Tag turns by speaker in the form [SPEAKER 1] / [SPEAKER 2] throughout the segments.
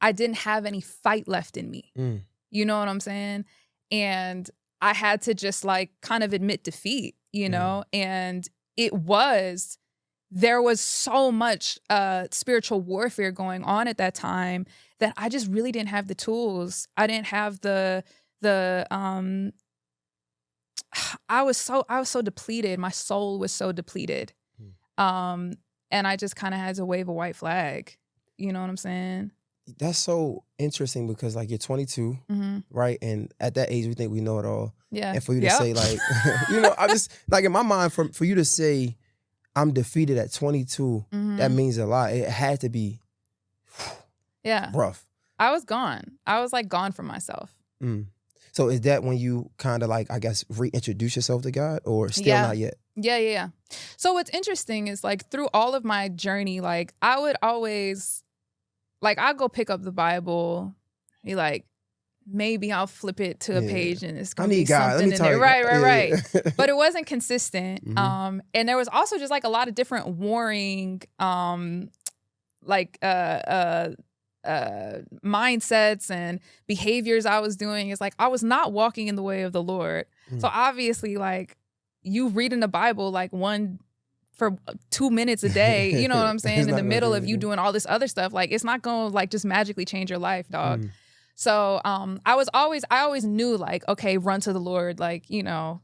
[SPEAKER 1] I didn't have any fight left in me. You know what I'm saying? And I had to just like kind of admit defeat, you know? And there was so much spiritual warfare going on at that time that I just really didn't have the tools. I didn't have I was so depleted. My soul was so depleted. And I just kind of had to wave a white flag. You know what I'm saying?
[SPEAKER 2] That's so interesting because like you're 22, right? And at that age, we think we know it all.
[SPEAKER 1] Yeah.
[SPEAKER 2] And for you to say like, you know, I just like in my mind, for you to say I'm defeated at 22, that means a lot. It had to be rough.
[SPEAKER 1] I was gone. I was like gone from myself.
[SPEAKER 2] So is that when you kind of like, I guess, reintroduce yourself to God or still not yet?
[SPEAKER 1] Yeah. So what's interesting is like through all of my journey, like I would always, like I'd go pick up the Bible, be like, maybe I'll flip it to a page and it's going to be something in there. Right. But it wasn't consistent. And there was also just like a lot of different warring, mindsets and behaviors I was doing. It's like I was not walking in the way of the Lord. So obviously, like you reading the Bible like for 2 minutes a day, you know what I'm saying? In the middle of you doing all this other stuff, like it's not gonna like just magically change your life, dog. So I always knew like, okay, run to the Lord, like, you know,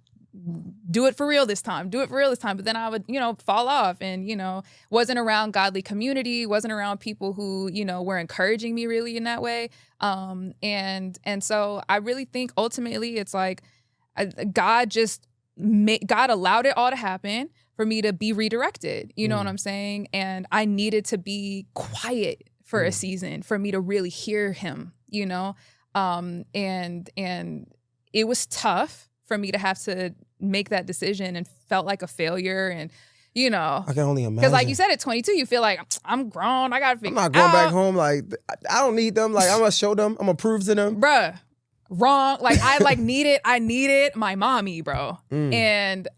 [SPEAKER 1] do it for real this time. But then I would, you know, fall off and, you know, wasn't around godly community, wasn't around people who, you know, were encouraging me really in that way. And so I really think ultimately it's like God allowed it all to happen for me to be redirected. You know what I'm saying? And I needed to be quiet for a season for me to really hear him, you know? And it was tough for me to have to make that decision and felt like a failure. And, you know,
[SPEAKER 2] I can only imagine.
[SPEAKER 1] Because like you said, at 22, you feel like I'm grown. I got to figure
[SPEAKER 2] I'm not going back home. Like, I don't need them. Like, I'm going to show them. I'm going to prove to them.
[SPEAKER 1] Bruh, wrong. Like, I needed my mommy, bro. And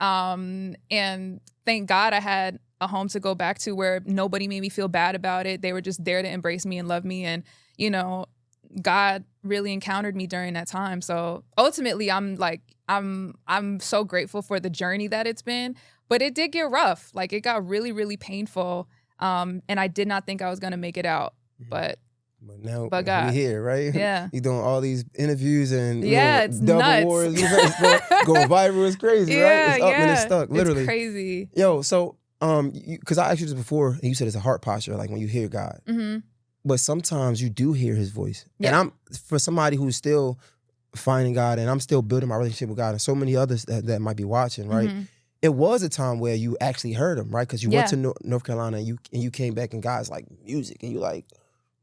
[SPEAKER 1] thank God I had a home to go back to where nobody made me feel bad about it. They were just there to embrace me and love me. And, you know, God really encountered me during that time. So ultimately, I'm so grateful for the journey that it's been, but it did get rough. Like it got really, really painful. And I did not think I was going to make it out, but
[SPEAKER 2] now
[SPEAKER 1] God.
[SPEAKER 2] we're here, right?
[SPEAKER 1] Yeah.
[SPEAKER 2] You're doing all these interviews and
[SPEAKER 1] it's
[SPEAKER 2] double
[SPEAKER 1] nuts.
[SPEAKER 2] wars. Going viral. It's crazy, right? It's up and it's stuck, literally.
[SPEAKER 1] It's crazy.
[SPEAKER 2] Yo, so, because I asked you this before and you said it's a heart posture, like when you hear God. But sometimes you do hear his voice.
[SPEAKER 1] Yeah.
[SPEAKER 2] And for somebody who's still finding God and I'm still building my relationship with God and so many others that might be watching, right? It was a time where you actually heard him, right? Because you went to North Carolina and you came back and God's like music and you like,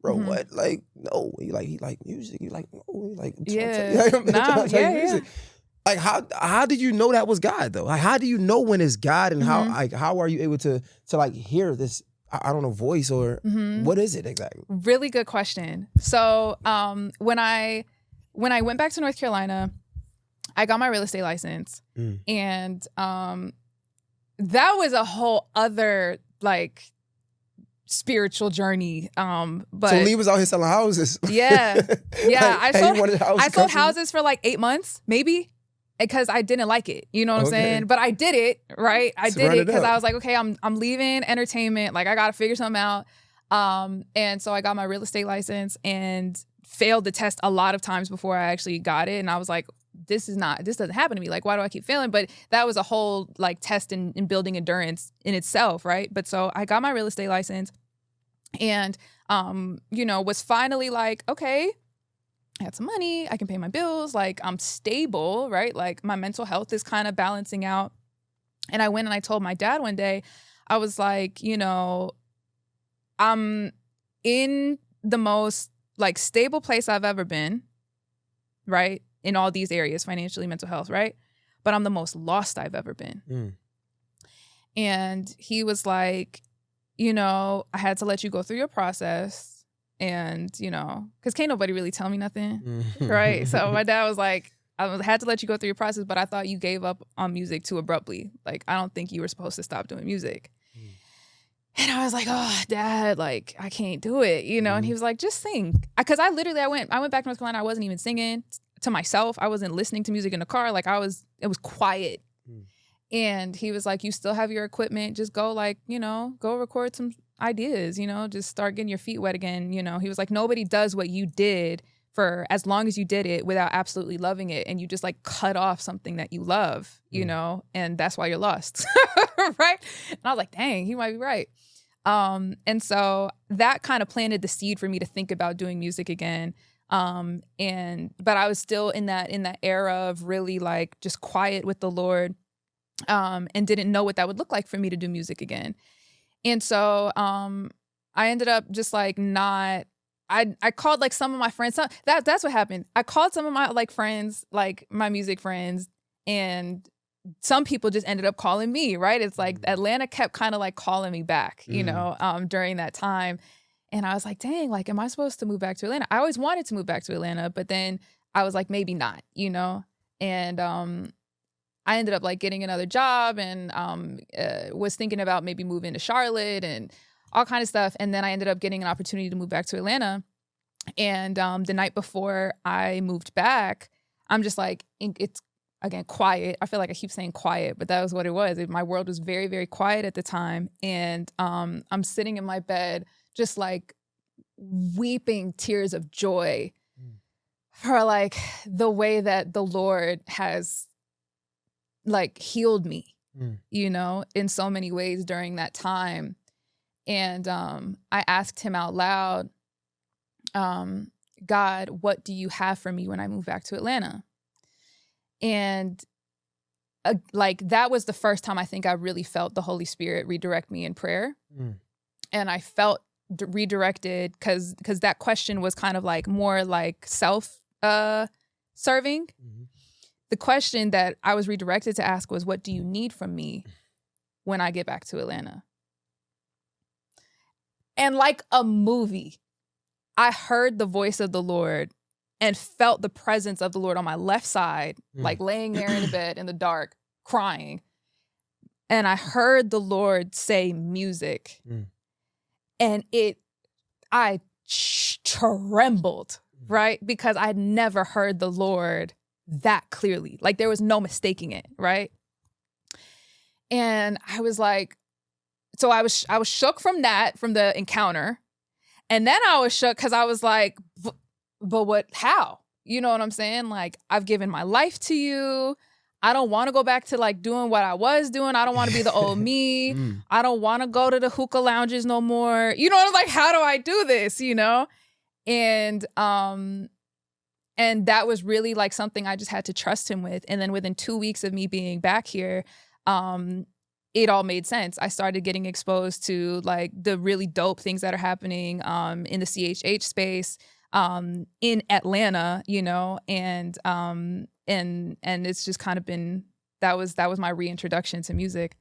[SPEAKER 2] bro, what? Like, no. You like, he like music. You like, no. You like, music. Like, how did you know that was God though? Like, how do you know when it's God and how are you able to like hear this? I don't know, voice or what is it exactly?
[SPEAKER 1] Really good question. So when I went back to North Carolina, I got my real estate license. And that was a whole other like spiritual journey. But
[SPEAKER 2] so Lee was out here selling houses.
[SPEAKER 1] Yeah.
[SPEAKER 2] Like,
[SPEAKER 1] I sold houses for like 8 months, maybe. Because I didn't like it, you know what I'm saying? But I did it, right? I did it because I was like, okay, I'm leaving entertainment. Like I got to figure something out. And so I got my real estate license and failed the test a lot of times before I actually got it. And I was like, this doesn't happen to me. Like, why do I keep failing? But that was a whole like test in building endurance in itself, right? But so I got my real estate license and, you know, was finally like, okay, I had some money, I can pay my bills, like I'm stable, right? Like my mental health is kind of balancing out. And I went and I told my dad one day, I was like, you know, I'm in the most like stable place I've ever been, right? In all these areas, financially, mental health, right? But I'm the most lost I've ever been. And he was like, you know, I had to let you go through your process. And, you know, because can't nobody really tell me nothing, right? So my dad was like, I had to let you go through your process, but I thought you gave up on music too abruptly. Like, I don't think you were supposed to stop doing music. And I was like, oh, Dad, like, I can't do it, you know? And he was like, just sing. Because I went back to North Carolina. I wasn't even singing to myself. I wasn't listening to music in the car. Like, it was quiet. And he was like, you still have your equipment. Just go, like, you know, go record some ideas, you know, just start getting your feet wet again. You know, he was like, nobody does what you did for as long as you did it without absolutely loving it. And you just like cut off something that you love, you know, and that's why you're lost. Right. And I was like, dang, he might be right. And so that kind of planted the seed for me to think about doing music again. But I was still in that era of really like just quiet with the Lord, and didn't know what that would look like for me to do music again. And so, I ended up just like I called like some of my friends. That's what happened. I called some of my like friends, like my music friends, and some people just ended up calling me, right? It's like Atlanta kept kind of like calling me back, you know, during that time. And I was like, dang, like, am I supposed to move back to Atlanta? I always wanted to move back to Atlanta, but then I was like, maybe not, you know? And I ended up like getting another job and was thinking about maybe moving to Charlotte and all kind of stuff. And then I ended up getting an opportunity to move back to Atlanta. And the night before I moved back, I'm just like, it's, again, quiet. I feel like I keep saying quiet, but that was what it was. My world was very, very quiet at the time. And I'm sitting in my bed, just like weeping tears of joy for like the way that the Lord has like healed me, you know, in so many ways during that time. And I asked him out loud, God, what do you have for me when I move back to Atlanta? And like that was the first time I think I really felt the Holy Spirit redirect me in prayer. And I felt redirected because that question was kind of like more like self-serving. The question that I was redirected to ask was, what do you need from me when I get back to Atlanta? And like a movie, I heard the voice of the Lord and felt the presence of the Lord on my left side, like laying there in the bed in the dark, crying. And I heard the Lord say music. And I trembled, right? Because I'd never heard the Lord that clearly. Like there was no mistaking it, right? And I was like, so I was shook from the encounter. And then I was shook because I was like, but what, how? You know what I'm saying? Like, I've given my life to you. I don't want to go back to like doing what I was doing. I don't want to be the old me. I don't want to go to the hookah lounges no more. You know, I was like, how do I do this? You know? And that was really like something I just had to trust him with. And then within 2 weeks of me being back here, it all made sense. I started getting exposed to like the really dope things that are happening in the CHH space in Atlanta, you know, and it's just kind of been, that was my reintroduction to music.